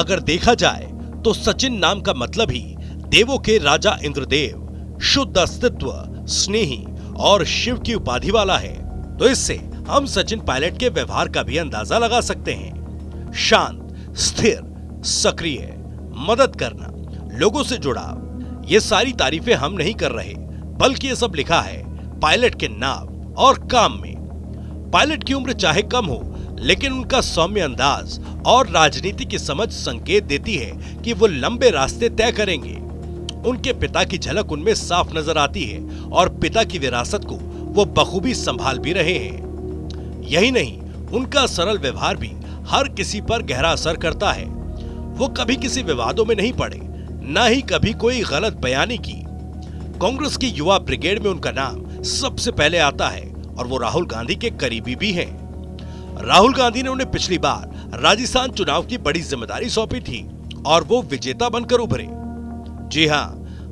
अगर देखा जाए तो सचिन नाम का मतलब ही देवों के राजा इंद्रदेव, शुद्ध अस्तित्व, स्नेही और शिव की उपाधि वाला है। तो इससे हम सचिन पायलट के व्यवहार का भी अंदाजा लगा सकते हैं। शांत, स्थिर, सक्रिय, मदद करना, लोगों से जुड़ाव, ये सारी तारीफें हम नहीं कर रहे, बल्कि ये सब लिखा है पायलट के नाम और काम में। पायलट की उम्र चाहे कम हो, लेकिन उनका सौम्य अंदाज और राजनीति की समझ संकेत देती है कि वो लंबे रास्ते तय करेंगे। उनके पिता की झलक उनमें साफ नजर आती है और पिता की विरासत को वो बखूबी संभाल भी रहे हैं। यही नहीं, उनका सरल व्यवहार भी हर किसी पर गहरा असर करता है। वो कभी किसी विवादों में नहीं पड़े, न ही कभी कोई गलत बयानी की। कांग्रेस की युवा ब्रिगेड में उनका नाम सबसे पहले आता है और वो राहुल गांधी के करीबी भी हैं। राहुल गांधी ने उन्हें पिछली बार राजस्थान चुनाव की बड़ी जिम्मेदारी सौंपी थी और वो विजेता बनकर उभरे। जी हां,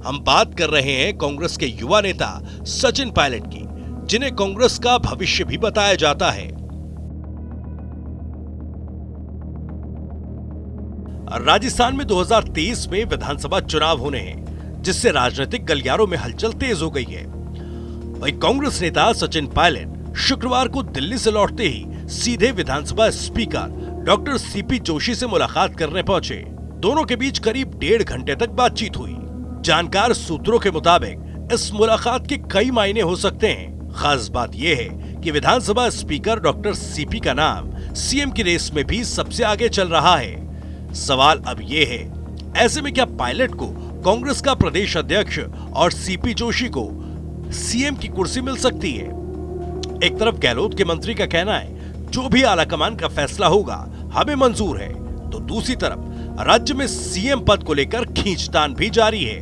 हम बात कर रहे हैं कांग्रेस के युवा नेता सचिन पायलट की, जिन्हें कांग्रेस का भविष्य भी बताया जाता है। राजस्थान में 2023 में विधानसभा चुनाव होने हैं, जिससे राजनीतिक गलियारों में हलचल तेज हो गई है। वहीं कांग्रेस नेता सचिन पायलट शुक्रवार को दिल्ली से लौटते ही सीधे विधानसभा स्पीकर डॉक्टर सीपी जोशी से मुलाकात करने पहुंचे। दोनों के बीच करीब 1.5 घंटे तक बातचीत हुई। जानकार सूत्रों के मुताबिक इस मुलाकात के कई मायने हो सकते हैं। खास बात यह है कि विधानसभा स्पीकर डॉक्टर सीपी का नाम सीएम की रेस में भी सबसे आगे चल रहा है। सवाल अब ये है, ऐसे में क्या पायलट को कांग्रेस का प्रदेश अध्यक्ष और सीपी जोशी को सीएम की कुर्सी मिल सकती है? एक तरफ गहलोत के मंत्री का कहना है जो भी आलाकमान का फैसला होगा हमें मंजूर है, तो दूसरी तरफ राज्य में सीएम पद को लेकर खींचतान भी जारी है।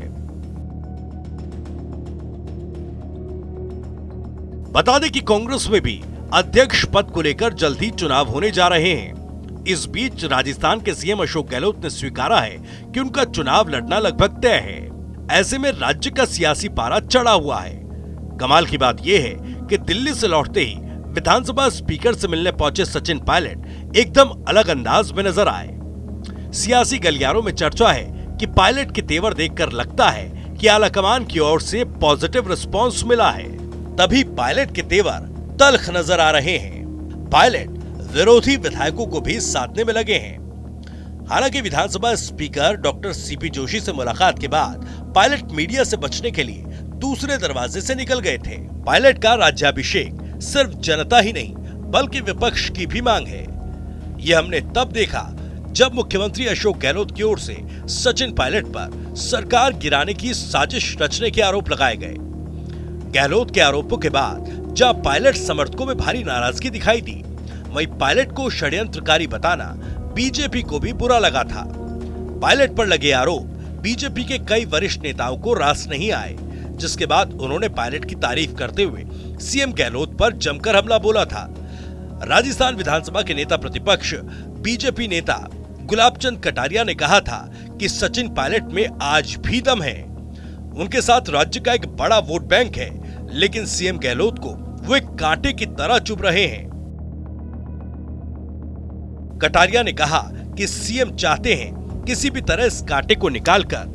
बता दें कि कांग्रेस में भी अध्यक्ष पद को लेकर जल्द ही चुनाव होने जा रहे हैं। इस बीच राजस्थान के सीएम अशोक गहलोत ने स्वीकारा है कि उनका चुनाव लड़ना लगभग तय है। ऐसे में राज्य का सियासी पारा चढ़ा हुआ है। कमाल की बात यह है कि दिल्ली से लौटते ही विधानसभा स्पीकर से मिलने पहुंचे सचिन पायलट एकदम अलग अंदाज में नजर आए। सियासी गलियारों में चर्चा है कि पायलट के तेवर देखकर लगता है कि आलाकमान की ओर से पॉजिटिव रिस्पांस मिला है, तभी पायलट के तेवर तल्ख नजर आ रहे हैं। पायलट विरोधी विधायकों को भी साधने में लगे हैं। हालांकि विधानसभा स्पीकर डॉक्टर सीपी जोशी से मुलाकात के बाद पायलट मीडिया से बचने के लिए दूसरे दरवाजे से निकल गए थे। पायलट का राज्याभिषेक सिर्फ जनता ही नहीं बल्कि विपक्ष की भी मांग है। यह हमने तब देखा जब मुख्यमंत्री अशोक गहलोत की ओर से सचिन पायलट पर सरकार गिराने की साजिश रचने के आरोप लगाए गए। गहलोत के आरोपों के बाद जहां पायलट समर्थकों में भारी नाराजगी दिखाई दी, वहीं पायलट को षड्यंत्रकारी बताना बीजेपी को भी बुरा लगा था। पायलट पर लगे आरोप बीजेपी के कई वरिष्ठ नेताओं को रास नहीं आए, जिसके बाद उन्होंने पायलट की तारीफ करते हुए सीएम गहलोत पर जमकर हमला बोला था। राजस्थान विधानसभा के नेता प्रतिपक्ष बीजेपी नेता गुलाबचंद कटारिया ने कहा था कि सचिन पायलट में आज भी दम है। उनके साथ राज्य का एक बड़ा वोट बैंक है, लेकिन सीएम गहलोत को वो एक कांटे की तरह चुभ रहे हैं। कटारिया ने कहा कि सीएम चाहते हैं किसी भी तरह इस कांटे को निकालकर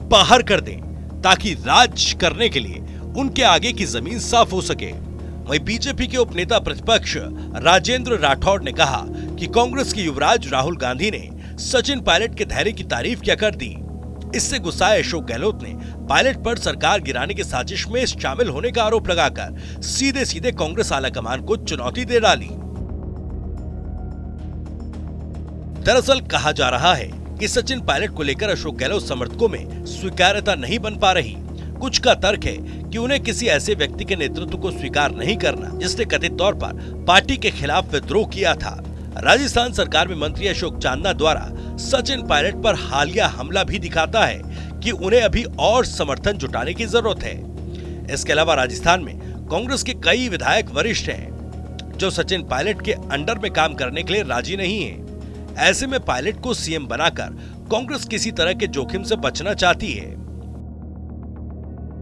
बाहर कर दें, ताकि राज करने के लिए उनके आगे की जमीन साफ हो सके। वहीं बीजेपी के उपनेता प्रतिपक्ष राजेंद्र राठौड़ ने कहा कि कांग्रेस के युवराज राहुल गांधी ने सचिन पायलट के धैर्य की तारीफ क्या कर दी। इससे गुस्साए अशोक गहलोत ने पायलट पर सरकार गिराने की साजिश में शामिल होने का आरोप लगाकर सीधे सीधे कांग्रेस आलाकमान को चुनौती दे डाली। दरअसल कहा जा रहा है कि सचिन पायलट को लेकर अशोक गहलोत समर्थकों में स्वीकार्यता नहीं बन पा रही। कुछ का तर्क है कि उन्हें किसी ऐसे व्यक्ति के नेतृत्व को स्वीकार नहीं करना जिसने कथित तौर पर पार्टी के खिलाफ विद्रोह किया था। राजस्थान सरकार में मंत्री अशोक चांदना द्वारा सचिन पायलट पर हालिया हमला भी दिखाता है कि उन्हें अभी और समर्थन जुटाने की जरूरत है। इसके अलावा राजस्थान में कांग्रेस के कई विधायक वरिष्ठ हैं जो सचिन पायलट के अंडर में काम करने के लिए राजी नहीं है। ऐसे में पायलट को सीएम बनाकर कांग्रेस किसी तरह के जोखिम से बचना चाहती है।